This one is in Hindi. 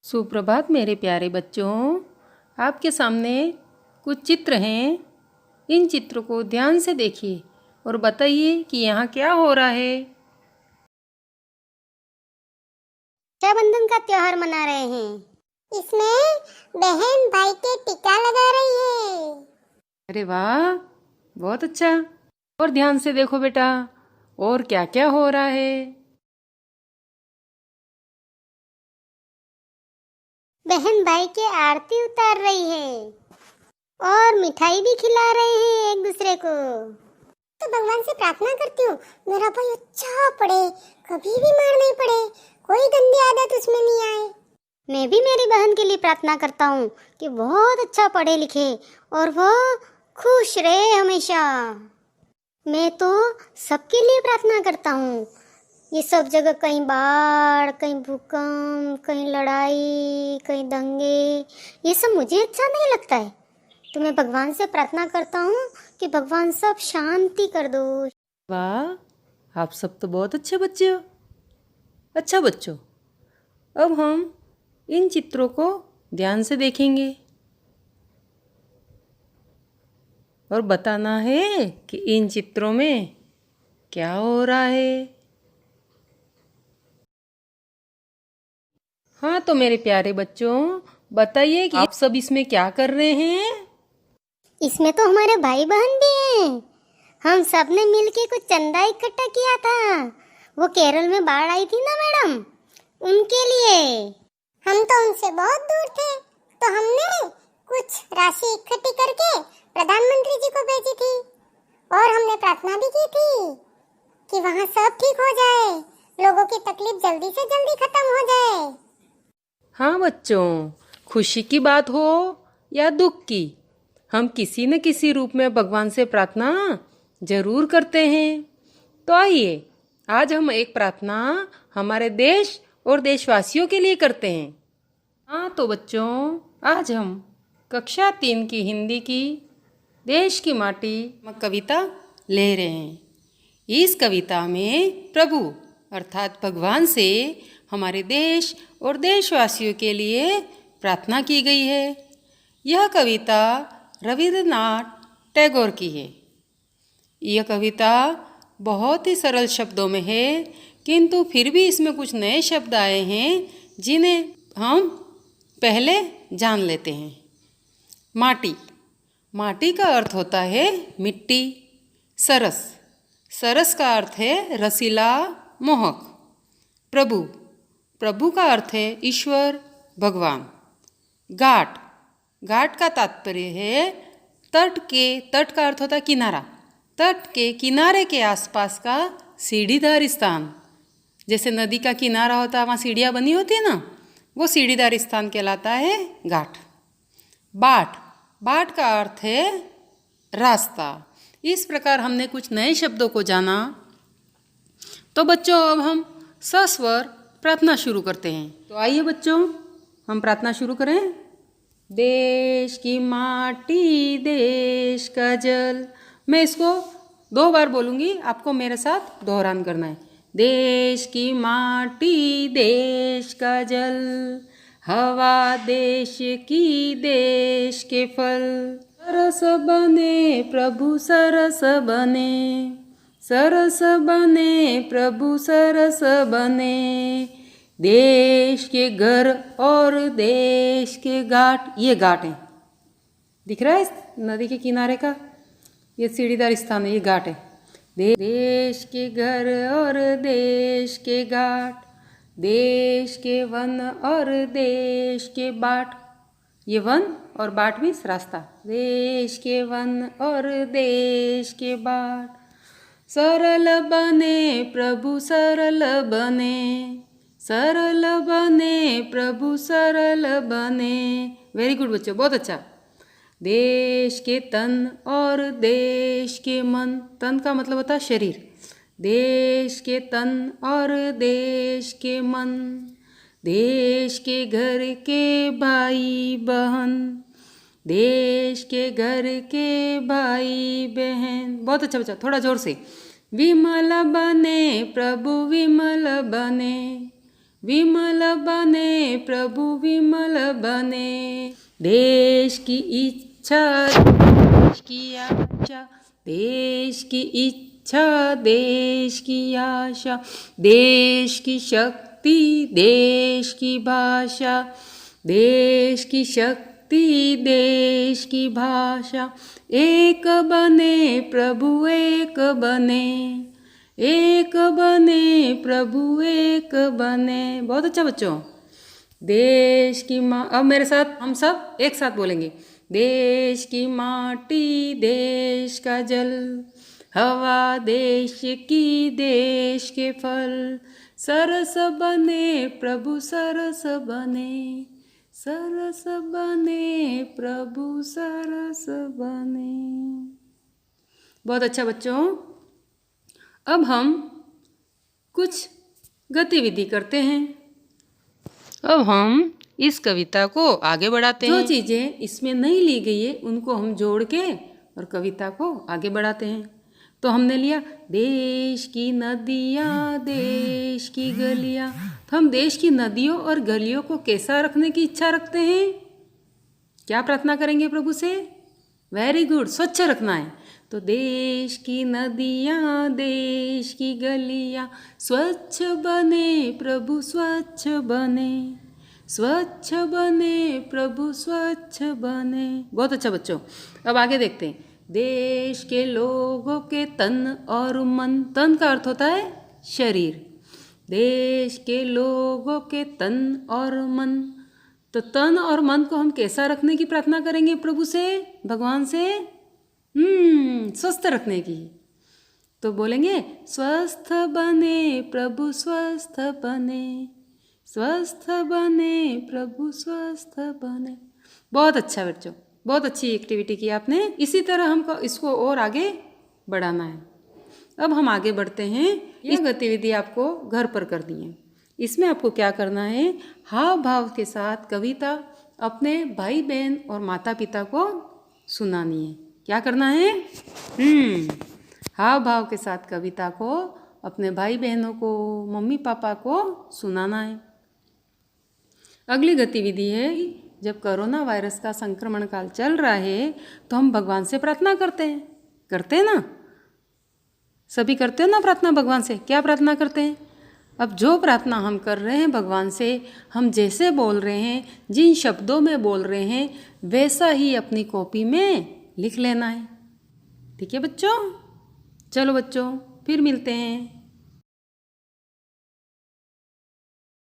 सुप्रभात मेरे प्यारे बच्चों। आपके सामने कुछ चित्र हैं। इन चित्रों को ध्यान से देखिए और बताइए कि यहाँ क्या हो रहा है। रक्षाबंधन का त्योहार मना रहे हैं। इसमें बहन भाई के टीका लगा रही है। अरे वाह, बहुत अच्छा। और ध्यान से देखो बेटा, और क्या क्या हो रहा है। बहन भाई के आरती उतार रही है और मिठाई भी खिला रहे हैं एक दूसरे को। तो भगवान से प्रार्थना करती हूँ मेरा भाई अच्छा पढ़े, कभी भी मार नहीं पड़े, कोई गंदी आदत उसमें नहीं आए। मैं भी मेरी बहन के लिए प्रार्थना करता हूँ कि बहुत अच्छा पढ़े लिखे और वो खुश रहे हमेशा। मैं तो सबके लिए प्रार्थना करता हूँ। ये सब जगह कहीं बाढ़, कहीं भूकंप, कहीं लड़ाई, कहीं दंगे, ये सब मुझे अच्छा नहीं लगता है। तो मैं भगवान से प्रार्थना करता हूँ कि भगवान सब शांति कर दो। वाह, आप सब तो बहुत अच्छे बच्चे हो। अच्छा बच्चों, अब हम इन चित्रों को ध्यान से देखेंगे और बताना है कि इन चित्रों में क्या हो रहा है। हाँ, तो मेरे प्यारे बच्चों, बताइए कि आप सब इसमें क्या कर रहे हैं। इसमें तो हमारे भाई बहन भी हैं। हम सब ने मिलके कुछ चंदा इकट्ठा किया था। वो केरल में बाढ़ आई थी ना मैडम, उनके लिए। हम तो उनसे बहुत दूर थे, तो हमने कुछ राशि इकट्ठी करके प्रधानमंत्री जी को भेजी थी और हमने प्रार्थना भी की थी कि वहाँ सब ठीक हो जाए, लोगों की तकलीफ जल्दी से जल्दी खत्म हो जाए। हाँ बच्चों, खुशी की बात हो या दुख की, हम किसी न किसी रूप में भगवान से प्रार्थना जरूर करते हैं। तो आइए, आज हम एक प्रार्थना हमारे देश और देशवासियों के लिए करते हैं। हाँ तो बच्चों, आज हम कक्षा 3 की हिंदी की देश की माटी कविता ले रहे हैं। इस कविता में प्रभु अर्थात भगवान से हमारे देश और देशवासियों के लिए प्रार्थना की गई है। यह कविता रविन्द्रनाथ टैगोर की है। यह कविता बहुत ही सरल शब्दों में है, किंतु फिर भी इसमें कुछ नए शब्द आए हैं जिन्हें हम पहले जान लेते हैं। माटी, माटी का अर्थ होता है मिट्टी। सरस, सरस का अर्थ है रसीला, मोहक। प्रभु, प्रभु का अर्थ है ईश्वर, भगवान। घाट, घाट का तात्पर्य है तट के, तट का अर्थ होता है किनारा, तट के किनारे के आसपास का सीढ़ीदार स्थान। जैसे नदी का किनारा होता है, वहाँ सीढ़ियाँ बनी होती है ना, वो सीढ़ीदार स्थान कहलाता है घाट। बाट, बाट का अर्थ है रास्ता। इस प्रकार हमने कुछ नए शब्दों को जाना। तो बच्चों, अब हम सस्वर प्रार्थना शुरू करते हैं। तो आइए बच्चों, हम प्रार्थना शुरू करें। देश की माटी, देश का जल। मैं इसको 2 बार बोलूँगी, आपको मेरे साथ दोहरान करना है। देश की माटी, देश का जल, हवा देश की, देश के फल। सरस बने प्रभु सरस बने, सरस बने प्रभु सरस बने। देश के घर और देश के घाट, ये घाट है, दिख रहा है इस नदी के किनारे का, ये सीढ़ीदार स्थान है, ये घाट है। देश के घर और देश के घाट, देश के वन और देश के बाट। ये वन और बाट मीन्स रास्ता। देश के वन और देश के बाट। सरल बने प्रभु सरल बने, सरल बने प्रभु सरल बने। वेरी गुड बच्चों, बहुत अच्छा। देश के तन और देश के मन, तन का मतलब होता है शरीर। देश के तन और देश के मन, देश के घर के भाई बहन, देश के घर के भाई बहन। बहुत अच्छा बच्चा, थोड़ा जोर से। विमल बने प्रभु विमल बने, विमल बने प्रभु विमल बने। देश की इच्छा देश की आशा, देश की इच्छा देश की आशा, देश की शक्ति देश की भाषा, देश की शक्ति देश की भाषा। एक बने प्रभु एक बने, एक बने प्रभु एक बने। बहुत अच्छा बच्चों। देश की माँ, अब मेरे साथ हम सब एक साथ बोलेंगे। देश की माटी देश का जल, हवा देश की देश के फल, सरस बने प्रभु सरस बने, सरस बने प्रभु सरस बने। बहुत अच्छा बच्चों। अब हम कुछ गतिविधि करते हैं। अब हम इस कविता को आगे बढ़ाते हैं। जो चीज़ें इसमें नहीं ली गई है उनको हम जोड़ के और कविता को आगे बढ़ाते हैं। तो हमने लिया देश की नदियाँ देश की गलियाँ। तो हम देश की नदियों और गलियों को कैसा रखने की इच्छा रखते हैं? क्या प्रार्थना करेंगे प्रभु से? वेरी गुड, स्वच्छ रखना है। तो देश की नदियाँ देश की गलियाँ स्वच्छ बने प्रभु स्वच्छ बने, स्वच्छ बने प्रभु स्वच्छ बने। बहुत अच्छा बच्चों। अब आगे देखते हैं। देश के लोगों के तन और मन, तन का अर्थ होता है शरीर। देश के लोगों के तन और मन, तो तन और मन को हम कैसा रखने की प्रार्थना करेंगे प्रभु से, भगवान से? स्वस्थ रखने की। तो बोलेंगे स्वस्थ बने प्रभु स्वस्थ बने, स्वस्थ बने प्रभु स्वस्थ बने। बहुत अच्छा बच्चों, बहुत अच्छी एक्टिविटी की आपने। इसी तरह हमको इसको और आगे बढ़ाना है। अब हम आगे बढ़ते हैं। ये गतिविधि आपको घर पर करनी है। इसमें आपको क्या करना है? हाव भाव के साथ कविता अपने भाई बहन और माता पिता को सुनानी है। क्या करना है? हाव भाव के साथ कविता को अपने भाई बहनों को, मम्मी पापा को सुनाना है। अगली गतिविधि है, जब कोरोना वायरस का संक्रमण काल चल रहा है तो हम भगवान से प्रार्थना करते हैं ना? सभी करते हो ना प्रार्थना भगवान से? क्या प्रार्थना करते हैं? अब जो प्रार्थना हम कर रहे हैं भगवान से, हम जैसे बोल रहे हैं, जिन शब्दों में बोल रहे हैं, वैसा ही अपनी कॉपी में लिख लेना है। ठीक है बच्चों? चलो बच्चों, फिर मिलते हैं।